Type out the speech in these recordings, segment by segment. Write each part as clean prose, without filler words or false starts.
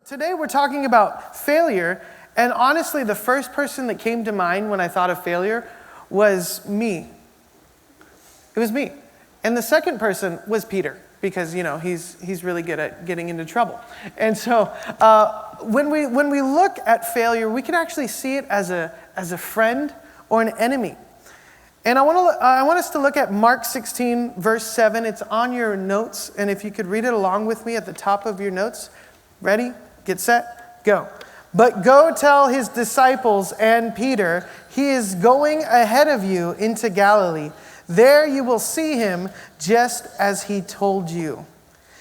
Today we're talking about failure, and honestly, the first person that came to mind when I thought of failure was me. It was me. And the second person was Peter, because, he's really good at getting into trouble. And so when we look at failure, we can actually see it as a friend or an enemy. And I want us to look at Mark 16, verse 7. It's on your notes, and if you could read it along with me at the top of your notes. Ready? Get set, go. But go tell his disciples and Peter, he is going ahead of you into Galilee. There you will see him just as he told you.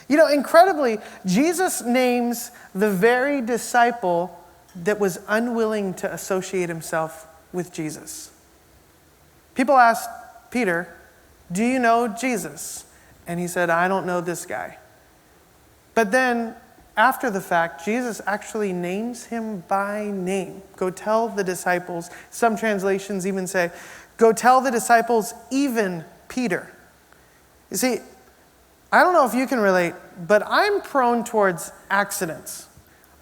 Incredibly, Jesus names the very disciple that was unwilling to associate himself with Jesus. People asked Peter, do you know Jesus? And he said, I don't know this guy. But then, after the fact, Jesus actually names him by name. Go tell the disciples. Some translations even say, go tell the disciples, even Peter. You see, I don't know if you can relate, but I'm prone towards accidents.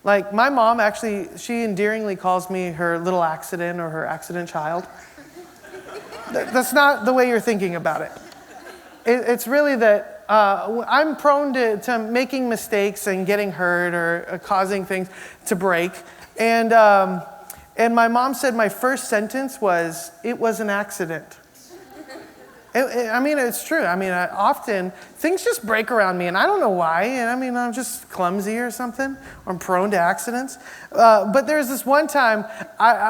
Like my mom actually, she endearingly calls me her little accident or her accident child. That's not the way you're thinking about it. It's really that I'm prone to making mistakes and getting hurt or causing things to break. And my mom said my first sentence was, it was an accident. It's true. Often things just break around me and I don't know why. And I'm just clumsy or something. Or I'm prone to accidents. But there's this one time,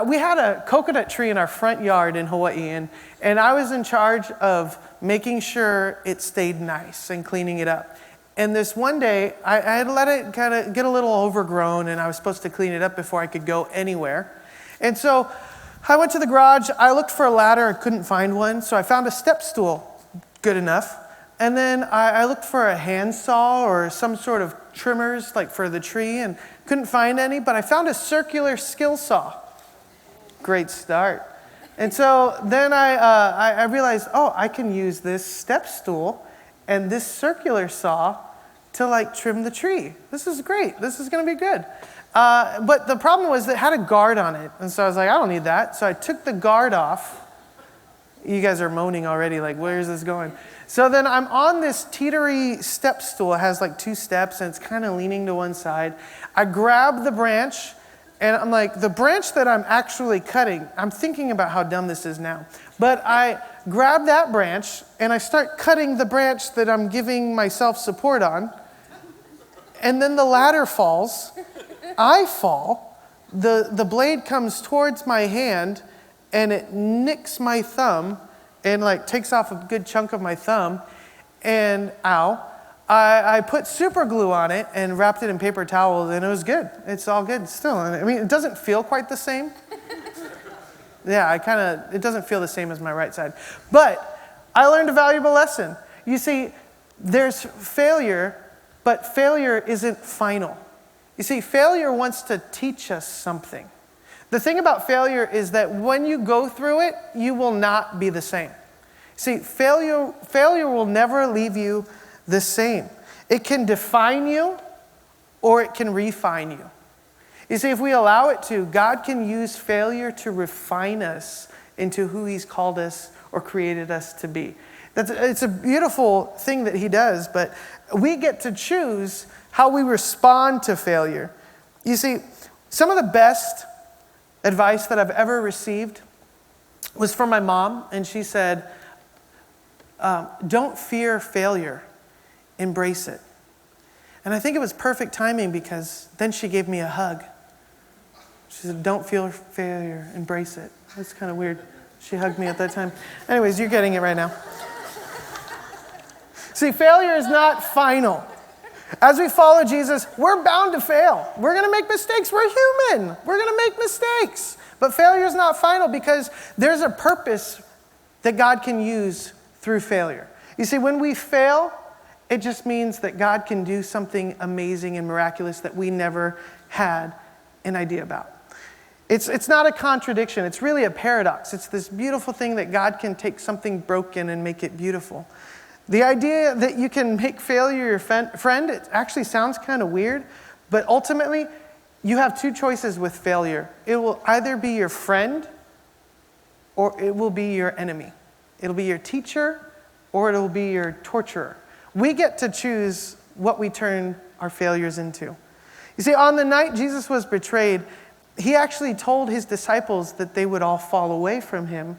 we had a coconut tree in our front yard in Hawaii. And I was in charge of making sure it stayed nice and cleaning it up. And this one day, I had let it kind of get a little overgrown and I was supposed to clean it up before I could go anywhere. And so I went to the garage, I looked for a ladder, I couldn't find one, so I found a step stool, good enough. And then I looked for a handsaw or some sort of trimmers like for the tree and couldn't find any, but I found a circular skill saw. Great start. And so then I realized, I can use this step stool and this circular saw to trim the tree. This is great. This is going to be good. But the problem was that it had a guard on it. And so I was like, I don't need that. So I took the guard off. You guys are moaning already, like, where is this going? So then I'm on this teetery step stool. It has 2 steps and it's kind of leaning to one side. I grab the branch. And I'm like, the branch that I'm actually cutting, I'm thinking about how dumb this is now. But I grab that branch and I start cutting the branch that I'm giving myself support on. And then the ladder falls. I fall. The blade comes towards my hand and it nicks my thumb and takes off a good chunk of my thumb. And ow. I put super glue on it and wrapped it in paper towels, and it was good. It's all good still. It doesn't feel quite the same. Yeah, it doesn't feel the same as my right side. But I learned a valuable lesson. You see, there's failure, but failure isn't final. You see, failure wants to teach us something. The thing about failure is that when you go through it, you will not be the same. See, failure will never leave you the same. It can define you or it can refine you. You see, if we allow it to, God can use failure to refine us into who he's called us or created us to be. It's a beautiful thing that he does, but we get to choose how we respond to failure. You see, some of the best advice that I've ever received was from my mom, and she said, don't fear failure. Embrace it. And I think it was perfect timing because then she gave me a hug. She said, don't feel failure, embrace it. That's kind of weird. She hugged me at that time. Anyways, you're getting it right now. See, failure is not final. As we follow Jesus, we're bound to fail. We're going to make mistakes. We're human. We're going to make mistakes. But failure is not final because there's a purpose that God can use through failure. You see, when we fail, it just means that God can do something amazing and miraculous that we never had an idea about. It's not a contradiction. It's really a paradox. It's this beautiful thing that God can take something broken and make it beautiful. The idea that you can make failure your friend, it actually sounds kind of weird, but ultimately, You have two choices with failure. It will either be your friend or it will be your enemy. It'll be your teacher or it'll be your torturer. We get to choose what we turn our failures into. You see, on the night Jesus was betrayed, he actually told his disciples that they would all fall away from him.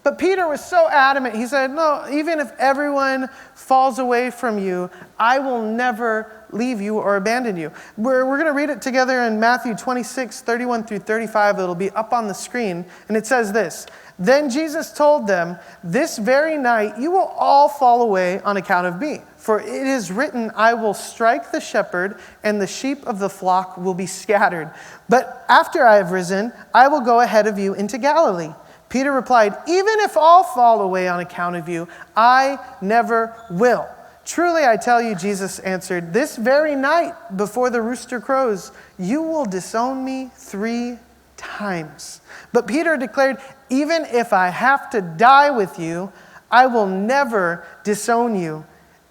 But Peter was so adamant. He said, no, even if everyone falls away from you, I will never leave you or abandon you. We're going to read it together in Matthew 26, 31 through 35. It'll be up on the screen. And it says this, then Jesus told them, this very night you will all fall away on account of me. For it is written, I will strike the shepherd and the sheep of the flock will be scattered. But after I have risen, I will go ahead of you into Galilee. Peter replied, even if all fall away on account of you, I never will. Truly, I tell you, Jesus answered, this very night before the rooster crows, you will disown me 3 times. But Peter declared, even if I have to die with you, I will never disown you.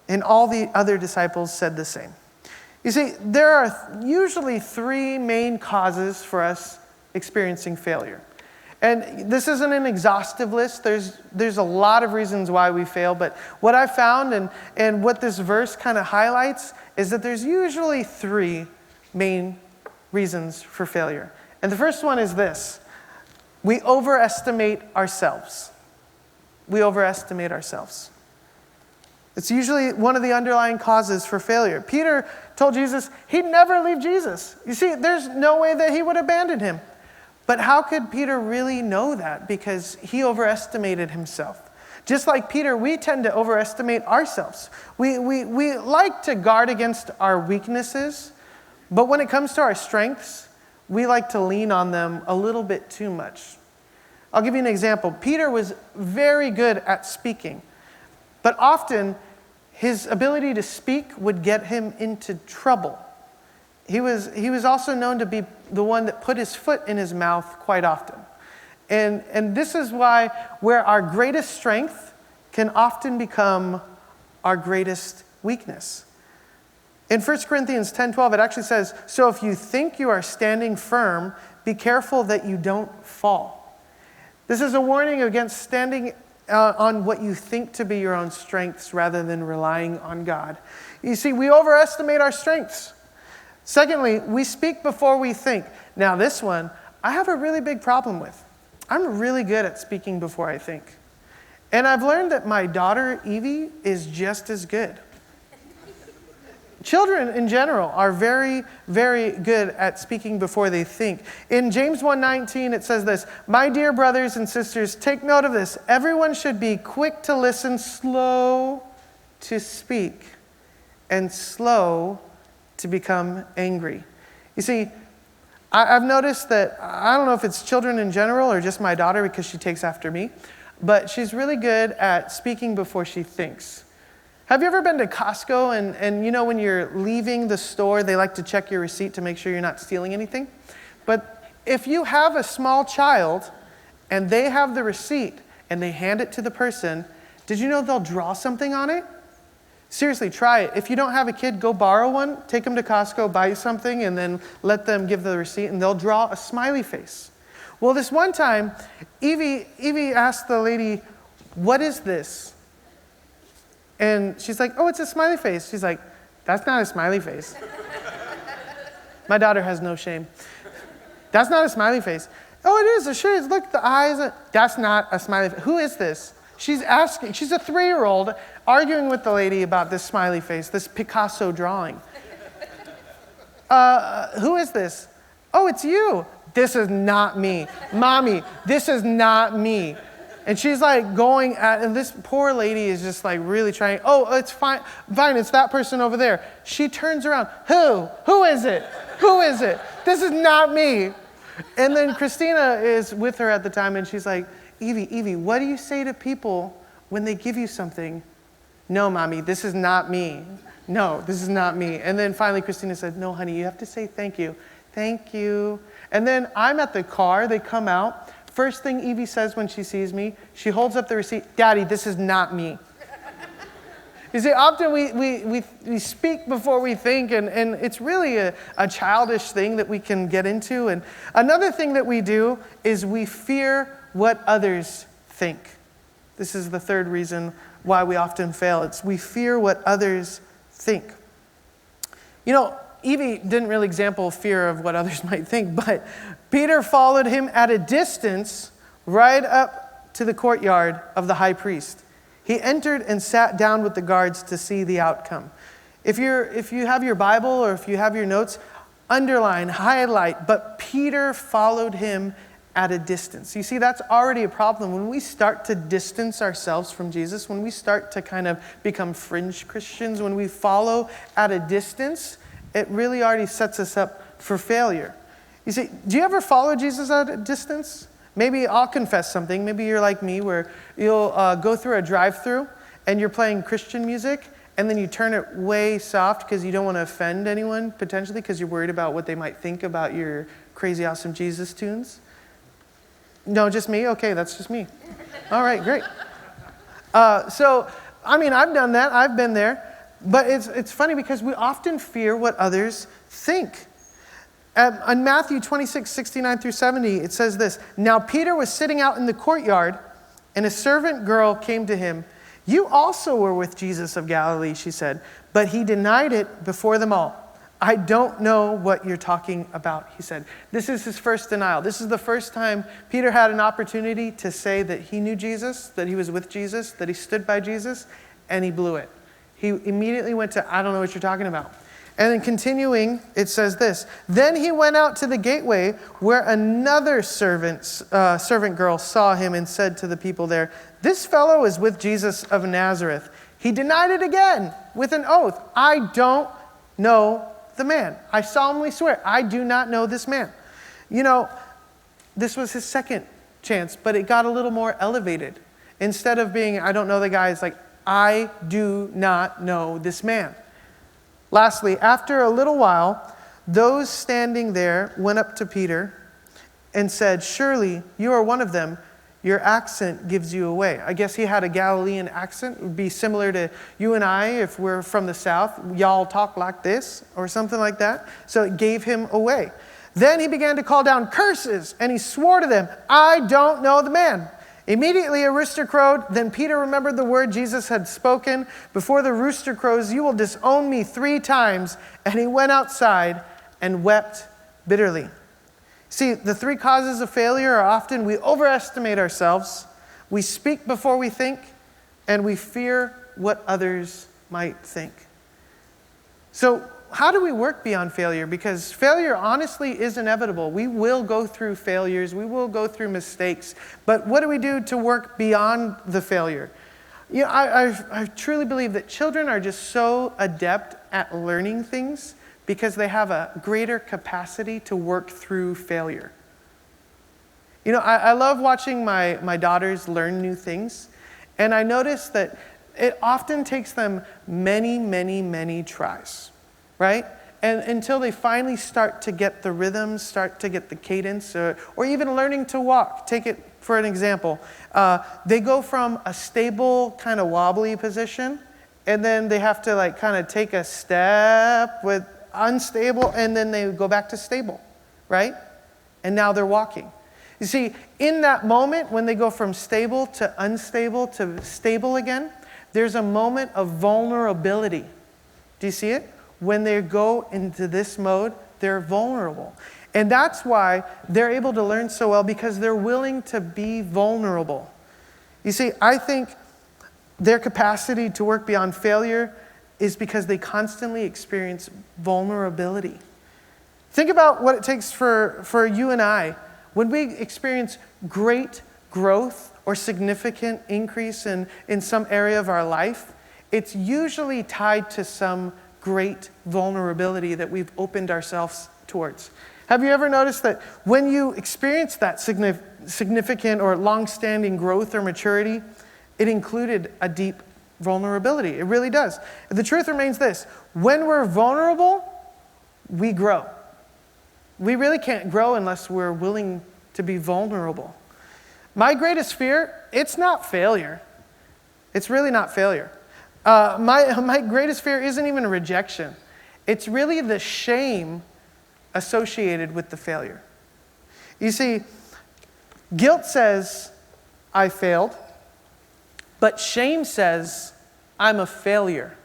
And all the other disciples said the same. You see, there are usually 3 main causes for us experiencing failure. And this isn't an exhaustive list. There's a lot of reasons why we fail. But what I found and what this verse kind of highlights is that there's usually 3 main reasons for failure. And the first one is this. We overestimate ourselves. We overestimate ourselves. It's usually one of the underlying causes for failure. Peter told Jesus he'd never leave Jesus. You see, there's no way that he would abandon him. But how could Peter really know that? Because he overestimated himself. Just like Peter, we tend to overestimate ourselves. We like to guard against our weaknesses, but when it comes to our strengths, we like to lean on them a little bit too much. I'll give you an example. Peter was very good at speaking, but often his ability to speak would get him into trouble. He was also known to be the one that put his foot in his mouth quite often. And this is why where our greatest strength can often become our greatest weakness. In 1 Corinthians 10:12, it actually says, so if you think you are standing firm, be careful that you don't fall. This is a warning against standing on what you think to be your own strengths rather than relying on God. You see, we overestimate our strengths. Secondly, we speak before we think. Now this one, I have a really big problem with. I'm really good at speaking before I think. And I've learned that my daughter, Evie, is just as good. Children in general are very, very good at speaking before they think. In James 1:19, it says this, my dear brothers and sisters, take note of this. Everyone should be quick to listen, slow to speak, and slow to become angry. You see, I've noticed that, I don't know if it's children in general or just my daughter because she takes after me, but she's really good at speaking before she thinks. Have you ever been to Costco and you know when you're leaving the store, they like to check your receipt to make sure you're not stealing anything? But if you have a small child and they have the receipt and they hand it to the person, did you know they'll draw something on it? Seriously, try it. If you don't have a kid, go borrow one, take them to Costco, buy something, and then let them give the receipt, and they'll draw a smiley face. Well, this one time, Evie asked the lady, what is this? And she's like, oh, it's a smiley face. She's like, that's not a smiley face. My daughter has no shame. That's not a smiley face. Oh, it is. It sure is. Look, the eyes. That's not a smiley face. Who is this? She's asking. She's a 3-year-old arguing with the lady about this smiley face, this Picasso drawing. Who is this? Oh, it's you. This is not me. Mommy, this is not me. And she's like going at, and this poor lady is just like really trying, oh, it's fine, it's that person over there. She turns around, who is it? Who is it? This is not me. And then Christina is with her at the time and she's like, Evie, what do you say to people when they give you something? No, Mommy, this is not me. No, this is not me. And then finally Christina said, no, honey, you have to say thank you. Thank you. And then I'm at the car, they come out. First thing Evie says when she sees me, she holds up the receipt, Daddy, this is not me. You see, often we speak before we think, and it's really a childish thing that we can get into. And another thing that we do is we fear what others think. This is the third reason why we often fail. It's we fear what others think. You know, Evie didn't really example fear of what others might think, but Peter followed him at a distance right up to the courtyard of the high priest. He entered and sat down with the guards to see the outcome. If you have your Bible or if you have your notes, underline, highlight, but Peter followed him at a distance. You see, that's already a problem. When we start to distance ourselves from Jesus, when we start to kind of become fringe Christians, when we follow at a distance, it really already sets us up for failure. You see, do you ever follow Jesus at a distance? Maybe I'll confess something. Maybe you're like me where you'll go through a drive-thru and you're playing Christian music and then you turn it way soft because you don't want to offend anyone potentially because you're worried about what they might think about your crazy awesome Jesus tunes. No, just me? Okay, that's just me. All right, great. I've done that. I've been there. But it's funny because we often fear what others think. In Matthew 26, 69 through 70, it says this, "Now Peter was sitting out in the courtyard, and a servant girl came to him. 'You also were with Jesus of Galilee,' she said. But he denied it before them all. 'I don't know what you're talking about,' he said." This is his first denial. This is the first time Peter had an opportunity to say that he knew Jesus, that he was with Jesus, that he stood by Jesus, and he blew it. He immediately went to, "I don't know what you're talking about." And then continuing, it says this, "Then he went out to the gateway where another servant girl saw him and said to the people there, 'This fellow is with Jesus of Nazareth.' He denied it again with an oath, 'I don't know the man. I solemnly swear, I do not know this man.'" You know, this was his second chance, but it got a little more elevated. Instead of being, "I don't know the guy," it's like, "I do not know this man." Lastly, after a little while, those standing there went up to Peter and said, "Surely you are one of them. Your accent gives you away." I guess he had a Galilean accent. It would be similar to you and I if we're from the South. Y'all talk like this or something like that. So it gave him away. Then he began to call down curses and he swore to them, "I don't know the man." Immediately a rooster crowed. Then Peter remembered the word Jesus had spoken, "Before the rooster crows, you will disown me 3 times." And he went outside and wept bitterly. See, the 3 causes of failure are often we overestimate ourselves, we speak before we think, and we fear what others might think. So how do we work beyond failure? Because failure honestly is inevitable. We will go through failures. We will go through mistakes. But what do we do to work beyond the failure? You know, I truly believe that children are just so adept at learning things because they have a greater capacity to work through failure. You know, I love watching my daughters learn new things. And I notice that it often takes them many, many, many tries. Right? And until they finally start to get the rhythm, start to get the cadence, or even learning to walk. Take it for an example. They go from a stable, kind of wobbly position, and then they have to like kind of take a step with unstable, and then they go back to stable, right? And now they're walking. You see, in that moment, when they go from stable to unstable to stable again, there's a moment of vulnerability. Do you see it? When they go into this mode, they're vulnerable. And that's why they're able to learn so well, because they're willing to be vulnerable. You see, I think their capacity to work beyond failure is because they constantly experience vulnerability. Think about what it takes for you and I. When we experience great growth or significant increase in some area of our life, it's usually tied to some great vulnerability that we've opened ourselves towards. Have you ever noticed that when you experience that significant or long-standing growth or maturity, it included a deep vulnerability? It really does. The truth remains this: when we're vulnerable, we grow. We really can't grow unless we're willing to be vulnerable. My greatest fear, it's not failure. It's really not failure. My greatest fear isn't even rejection. It's really the shame associated with the failure. You see, guilt says, I failed, but shame says, I'm a failure.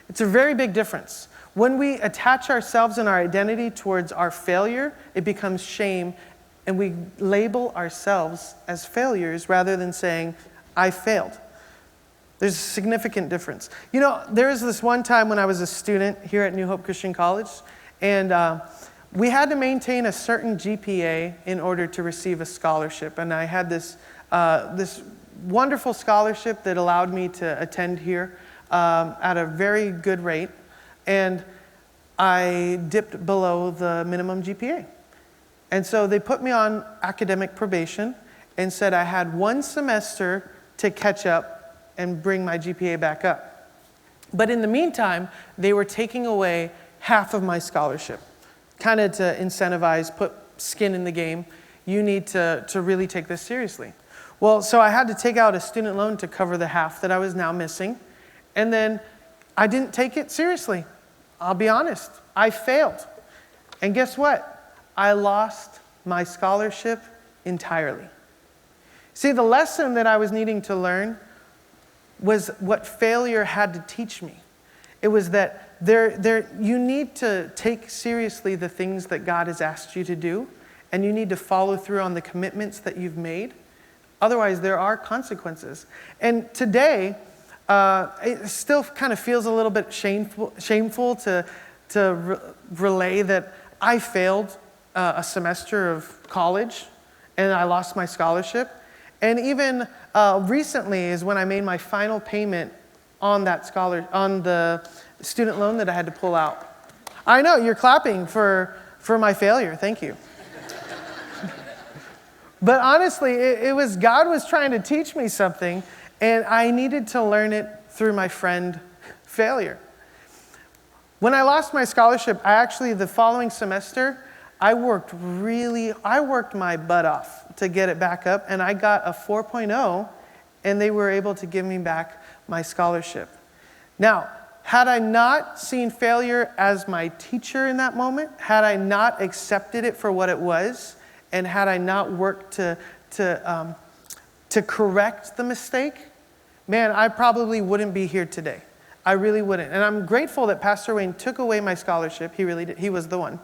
It's a very big difference. When we attach ourselves and our identity towards our failure, it becomes shame, and we label ourselves as failures rather than saying, I failed. There's a significant difference. You know, there was this one time when I was a student here at New Hope Christian College, and we had to maintain a certain GPA in order to receive a scholarship. And I had this wonderful scholarship that allowed me to attend here at a very good rate. And I dipped below the minimum GPA. And so they put me on academic probation and said I had 1 semester to catch up and bring my GPA back up. But in the meantime, they were taking away half of my scholarship, kind of to incentivize, put skin in the game. You need to really take this seriously. Well, so I had to take out a student loan to cover the half that I was now missing. And then I didn't take it seriously. I'll be honest. I failed. And guess what? I lost my scholarship entirely. See, the lesson that I was needing to learn was what failure had to teach me. It was that you need to take seriously the things that God has asked you to do, and you need to follow through on the commitments that you've made. Otherwise, there are consequences. And today, it still kind of feels a little bit shameful to relay that I failed a semester of college, and I lost my scholarship. And even recently is when I made my final payment on the student loan that I had to pull out. I know, you're clapping for my failure. Thank you. But honestly, it was God was trying to teach me something, and I needed to learn it through my friend failure. When I lost my scholarship, the following semester, I worked my butt off to get it back up, and I got a 4.0, and they were able to give me back my scholarship. Now, had I not seen failure as my teacher in that moment, had I not accepted it for what it was, and had I not worked to correct the mistake, man, I probably wouldn't be here today. I really wouldn't. And I'm grateful that Pastor Wayne took away my scholarship. He really did. He was the one.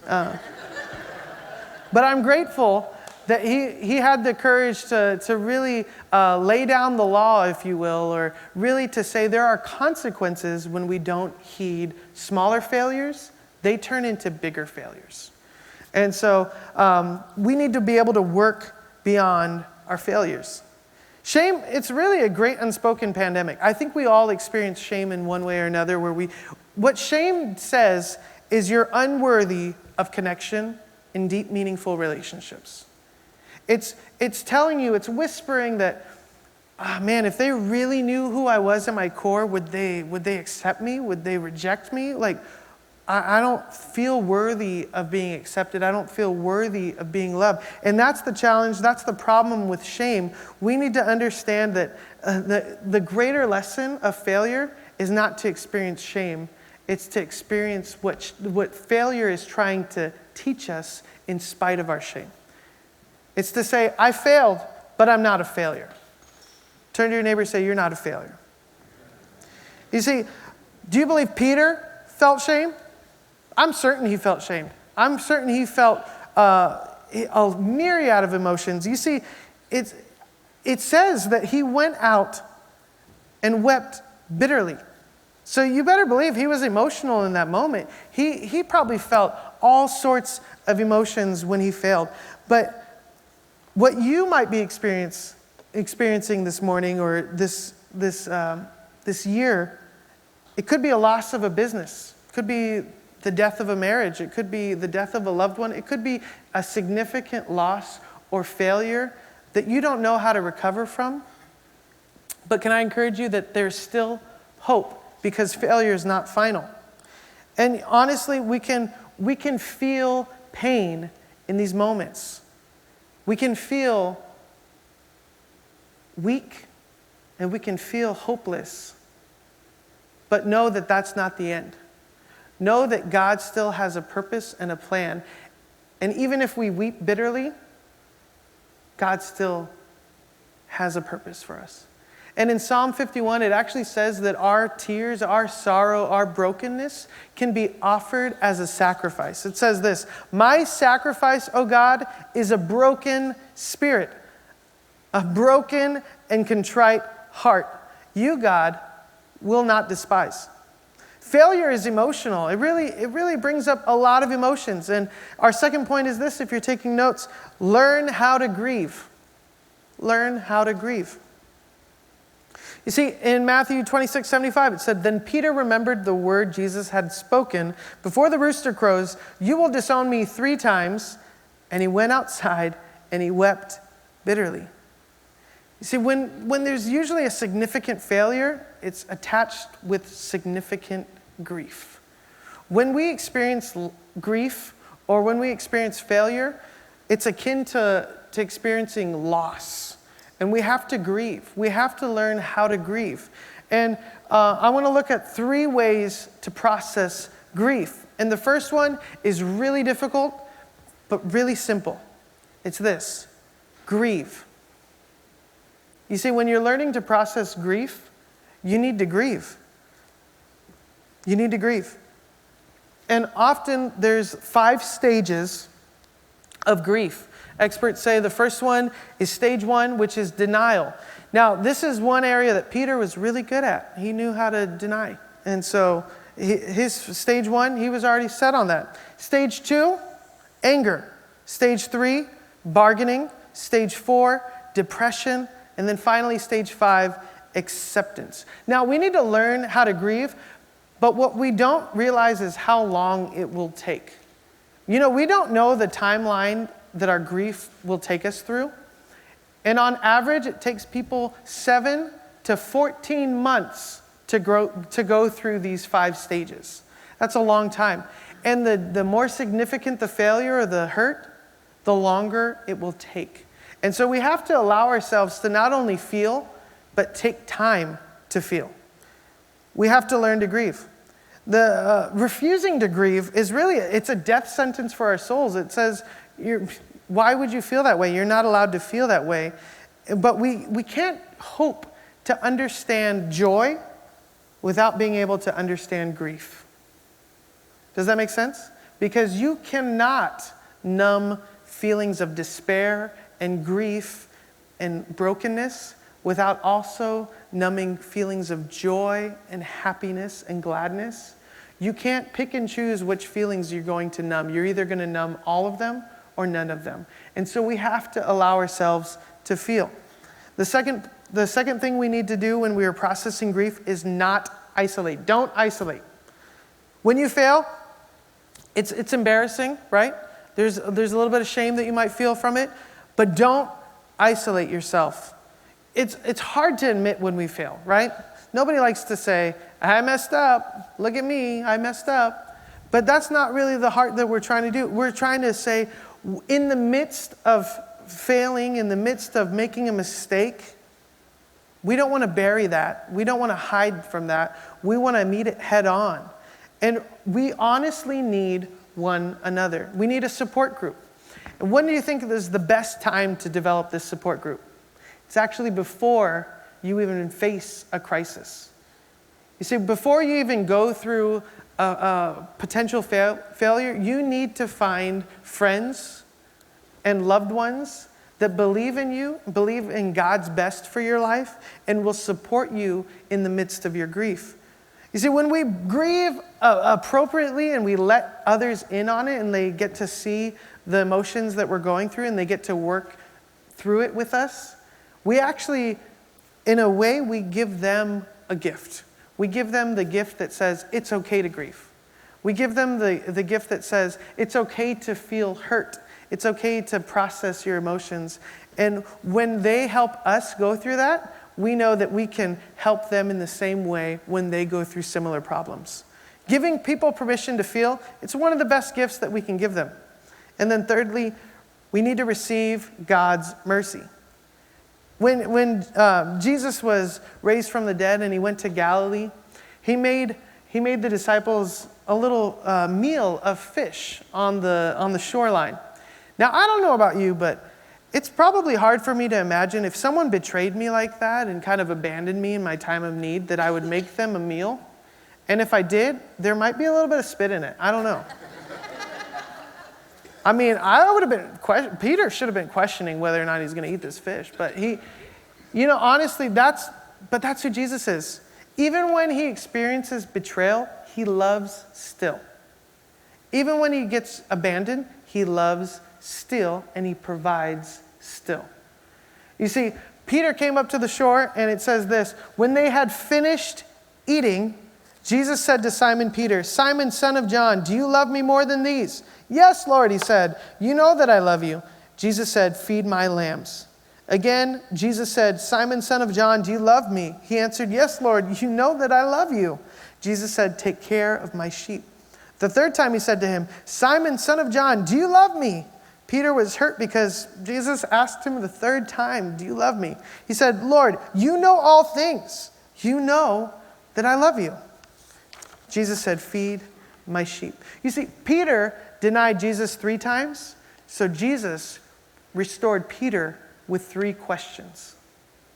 But I'm grateful that he had the courage to really lay down the law, if you will, or really to say there are consequences when we don't heed smaller failures. They turn into bigger failures. And so we need to be able to work beyond our failures. Shame, it's really a great unspoken pandemic. I think we all experience shame in one way or another what shame says is you're unworthy of connection in deep, meaningful relationships. It's telling you, it's whispering that, man, if they really knew who I was at my core, would they accept me? Would they reject me? Like, I don't feel worthy of being accepted. I don't feel worthy of being loved. And that's the challenge. That's the problem with shame. We need to understand that the greater lesson of failure is not to experience shame. It's to experience what failure is trying to teach us in spite of our shame. It's to say, I failed, but I'm not a failure. Turn to your neighbor and say, you're not a failure. You see, do you believe Peter felt shame? I'm certain he felt shamed. I'm certain he felt a myriad of emotions. You see, it says that he went out and wept bitterly. So you better believe he was emotional in that moment. He probably felt all sorts of emotions when he failed. But what you might be experiencing this morning or this year, it could be a loss of a business. It could be the death of a marriage. It could be the death of a loved one. It could be a significant loss or failure that you don't know how to recover from. But can I encourage you that there's still hope, because failure is not final. And honestly, we can feel pain in these moments. We can feel weak, and we can feel hopeless but know that that's not the end. Know that God still has a purpose and a plan. And even if we weep bitterly, God still has a purpose for us. And in Psalm 51, it actually says that our tears, our sorrow, our brokenness can be offered as a sacrifice. It says this, "My sacrifice, O God, is a broken spirit, a broken and contrite heart. You, God, will not despise." Failure is emotional. It really brings up a lot of emotions. And our second point is this, if you're taking notes, learn how to grieve. Learn how to grieve. You see, in Matthew 26:75, it said, "Then Peter remembered the word Jesus had spoken, 'Before the rooster crows, you will disown me 3 times.' And he went outside and he wept bitterly." You see, when there's usually a significant failure, it's attached with significant grief. When we experience grief or when we experience failure, it's akin to experiencing loss. And we have to grieve. We have to learn how to grieve. And I want to look at 3 ways to process grief. And the first one is really difficult, but really simple. It's this: grieve. You see, when you're learning to process grief, you need to grieve. You need to grieve. And often there's 5 stages of grief. Experts say the first one is stage 1, which is denial. Now, this is one area that Peter was really good at. He knew how to deny. And so his stage 1, he was already set on that. Stage 2, anger. Stage 3, bargaining. Stage 4, depression. And then finally, stage 5, acceptance. Now, we need to learn how to grieve, but what we don't realize is how long it will take. You know, we don't know the timeline that our grief will take us through. And on average, it takes people 7 to 14 months to go through these 5 stages. That's a long time. And the more significant the failure or the hurt, the longer it will take. And so we have to allow ourselves to not only feel, but take time to feel. We have to learn to grieve. The refusing to grieve is really, it's a death sentence for our souls. It says, why would you feel that way? You're not allowed to feel that way. But we can't hope to understand joy without being able to understand grief. Does that make sense? Because you cannot numb feelings of despair and grief and brokenness without also numbing feelings of joy and happiness and gladness. You can't pick and choose which feelings you're going to numb. You're either going to numb all of them or none of them. And so we have to allow ourselves to feel. The second thing we need to do when we are processing grief is not isolate. Don't isolate. When you fail, it's embarrassing, right? There's a little bit of shame that you might feel from it, but don't isolate yourself. It's hard to admit when we fail, right? Nobody likes to say, I messed up. Look at me, I messed up. But that's not really the heart that we're trying to do. We're trying to say, in the midst of failing, in the midst of making a mistake, we don't want to bury that. We don't want to hide from that. We want to meet it head on. And we honestly need one another. We need a support group. And when do you think is the best time to develop this support group? It's actually before you even face a crisis. You see, before you even go through a potential failure, you need to find friends and loved ones that believe in you, believe in God's best for your life, and will support you in the midst of your grief. You see, when we grieve appropriately and we let others in on it and they get to see the emotions that we're going through and they get to work through it with us, we actually, in a way, we give them a gift. We give them the gift that says, it's okay to grieve. We give them the gift that says, it's okay to feel hurt. It's okay to process your emotions. And when they help us go through that, we know that we can help them in the same way when they go through similar problems. Giving people permission to feel, it's one of the best gifts that we can give them. And then thirdly, we need to receive God's mercy. When Jesus was raised from the dead and he went to Galilee, he made the disciples a little meal of fish on the shoreline. Now, I don't know about you, but it's probably hard for me to imagine if someone betrayed me like that and kind of abandoned me in my time of need, that I would make them a meal. And if I did, there might be a little bit of spit in it. I don't know. I mean, I would have been, Peter should have been questioning whether or not he's going to eat this fish. But honestly, that's who Jesus is. Even when he experiences betrayal, he loves still. Even when he gets abandoned, he loves still, and he provides still. You see, Peter came up to the shore, and it says this: when they had finished eating, Jesus said to Simon Peter, "Simon, son of John, do you love me more than these?" "Yes, Lord," he said. "You know that I love you." Jesus said, "Feed my lambs." Again, Jesus said, "Simon, son of John, do you love me?" He answered, "Yes, Lord, you know that I love you." Jesus said, "Take care of my sheep." The third time he said to him, "Simon, son of John, do you love me?" Peter was hurt because Jesus asked him the third time, "Do you love me?" He said, "Lord, you know all things. You know that I love you." Jesus said, "Feed my sheep." You see, Peter denied Jesus 3 times, so Jesus restored Peter with 3 questions.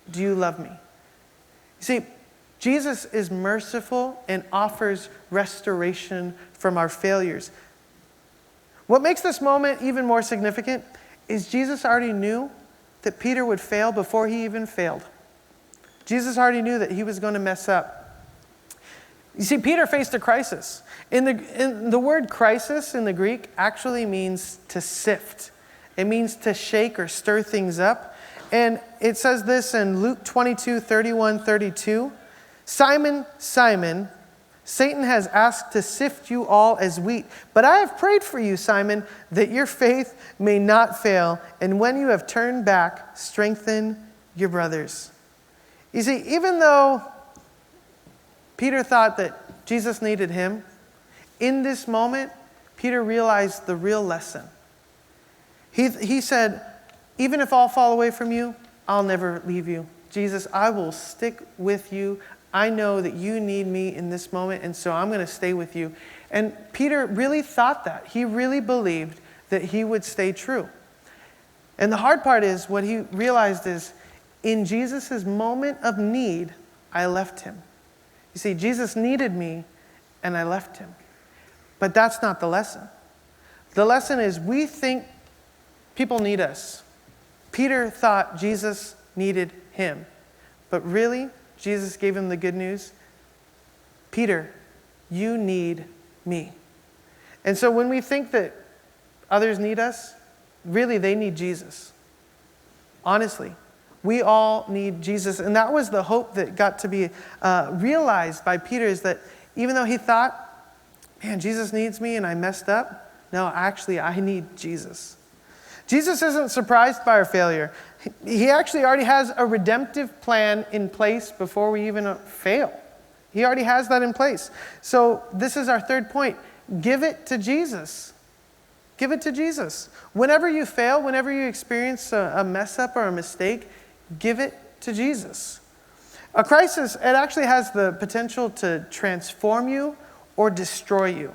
Do you love me? You see, Jesus is merciful and offers restoration from our failures. What makes this moment even more significant is Jesus already knew that Peter would fail before he even failed. Jesus already knew that he was going to mess up. You see, Peter faced a crisis. In the word crisis in the Greek actually means to sift. It means to shake or stir things up. And it says this in Luke 22:31-32. "Simon, Simon, Satan has asked to sift you all as wheat. But I have prayed for you, Simon, that your faith may not fail. And when you have turned back, strengthen your brothers." You see, even though Peter thought that Jesus needed him, in this moment, Peter realized the real lesson. He said, "Even if I'll fall away from you, I'll never leave you. Jesus, I will stick with you. I know that you need me in this moment, and so I'm going to stay with you." And Peter really thought that. He really believed that he would stay true. And the hard part is, what he realized is, in Jesus' moment of need, I left him. You see, Jesus needed me, and I left him. But that's not the lesson. The lesson is, we think people need us. Peter thought Jesus needed him. But really, Jesus gave him the good news. Peter, you need me. And so when we think that others need us, really they need Jesus. Honestly, we all need Jesus. And that was the hope that got to be realized by Peter, is that even though he thought, man, Jesus needs me and I messed up, no, actually I need Jesus. Jesus isn't surprised by our failure. He actually already has a redemptive plan in place before we even fail. He already has that in place. So this is our third point. Give it to Jesus. Give it to Jesus. Whenever you fail, whenever you experience a mess up or a mistake, give it to Jesus. A crisis, it actually has the potential to transform you or destroy you.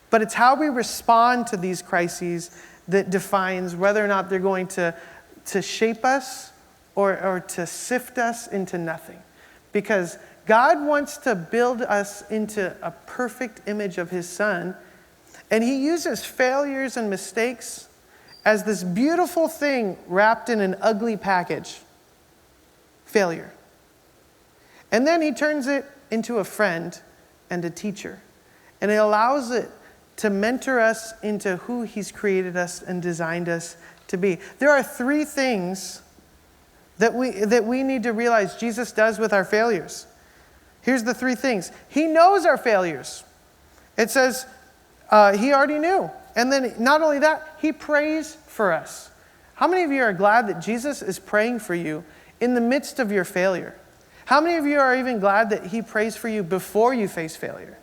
But it's how we respond to these crises that defines whether or not they're going to shape us or to sift us into nothing. Because God wants to build us into a perfect image of his Son, and he uses failures and mistakes as this beautiful thing wrapped in an ugly package. Failure. And then he turns it into a friend and a teacher. And it allows it to mentor us into who he's created us and designed us to be. There are 3 things that we need to realize Jesus does with our failures. Here's the 3 things. He knows our failures. It says he already knew. And then not only that, he prays for us. How many of you are glad that Jesus is praying for you in the midst of your failure? How many of you are even glad that he prays for you before you face failure?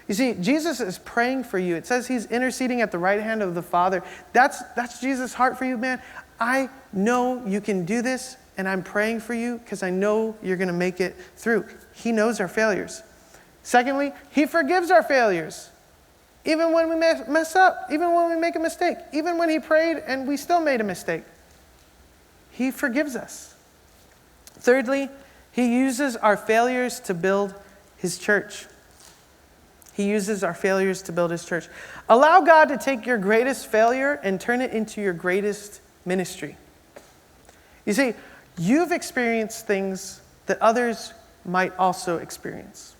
You see, Jesus is praying for you. It says he's interceding at the right hand of the Father. That's Jesus' heart for you, man. I know you can do this, and I'm praying for you because I know you're going to make it through. He knows our failures. Secondly, he forgives our failures. Even when we mess up, even when we make a mistake, even when he prayed and we still made a mistake, he forgives us. Thirdly, he uses our failures to build his church. He uses our failures to build his church. Allow God to take your greatest failure and turn it into your greatest ministry. You see, you've experienced things that others might also experience.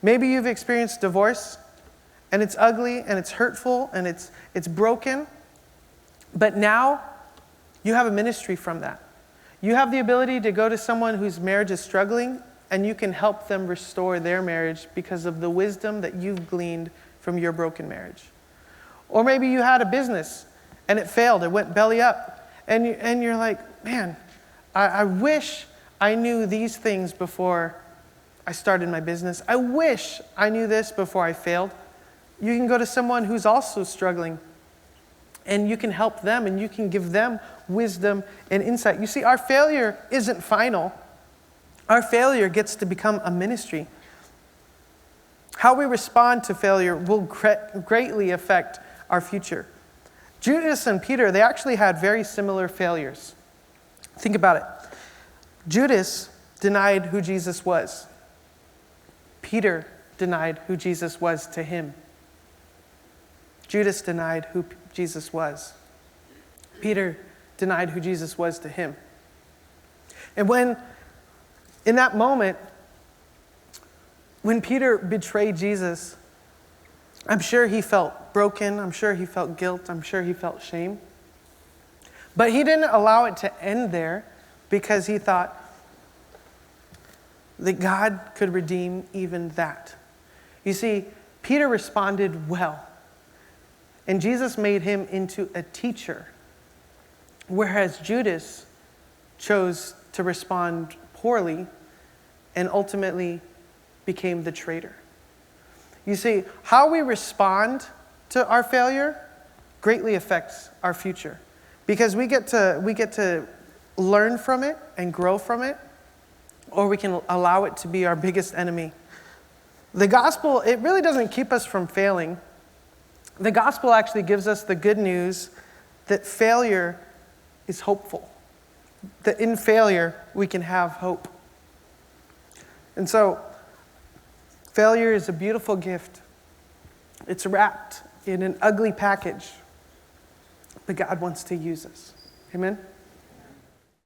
Maybe you've experienced divorce, and it's ugly, and it's hurtful, and it's broken. But now, you have a ministry from that. You have the ability to go to someone whose marriage is struggling, and you can help them restore their marriage because of the wisdom that you've gleaned from your broken marriage. Or maybe you had a business, and it failed, it went belly up, and you're like, man, I wish I knew these things before I started my business. I wish I knew this before I failed. You can go to someone who's also struggling, and you can help them, and you can give them wisdom and insight. You see, our failure isn't final. Our failure gets to become a ministry. How we respond to failure will greatly affect our future. Judas and Peter, they actually had very similar failures. Think about it. Judas denied who Jesus was. Peter denied who Jesus was to him. Judas denied who Jesus was. Peter denied who Jesus was to him. And in that moment, when Peter betrayed Jesus, I'm sure he felt broken. I'm sure he felt guilt. I'm sure he felt shame. But he didn't allow it to end there because he thought that God could redeem even that. You see, Peter responded well. And Jesus made him into a teacher, whereas Judas chose to respond poorly and ultimately became the traitor. You see, how we respond to our failure greatly affects our future, because we get to learn from it and grow from it, or we can allow it to be our biggest enemy. The gospel, it really doesn't keep us from failing. The gospel actually gives us the good news that failure is hopeful. That in failure, we can have hope. And so, failure is a beautiful gift. It's wrapped in an ugly package, but God wants to use us. Amen?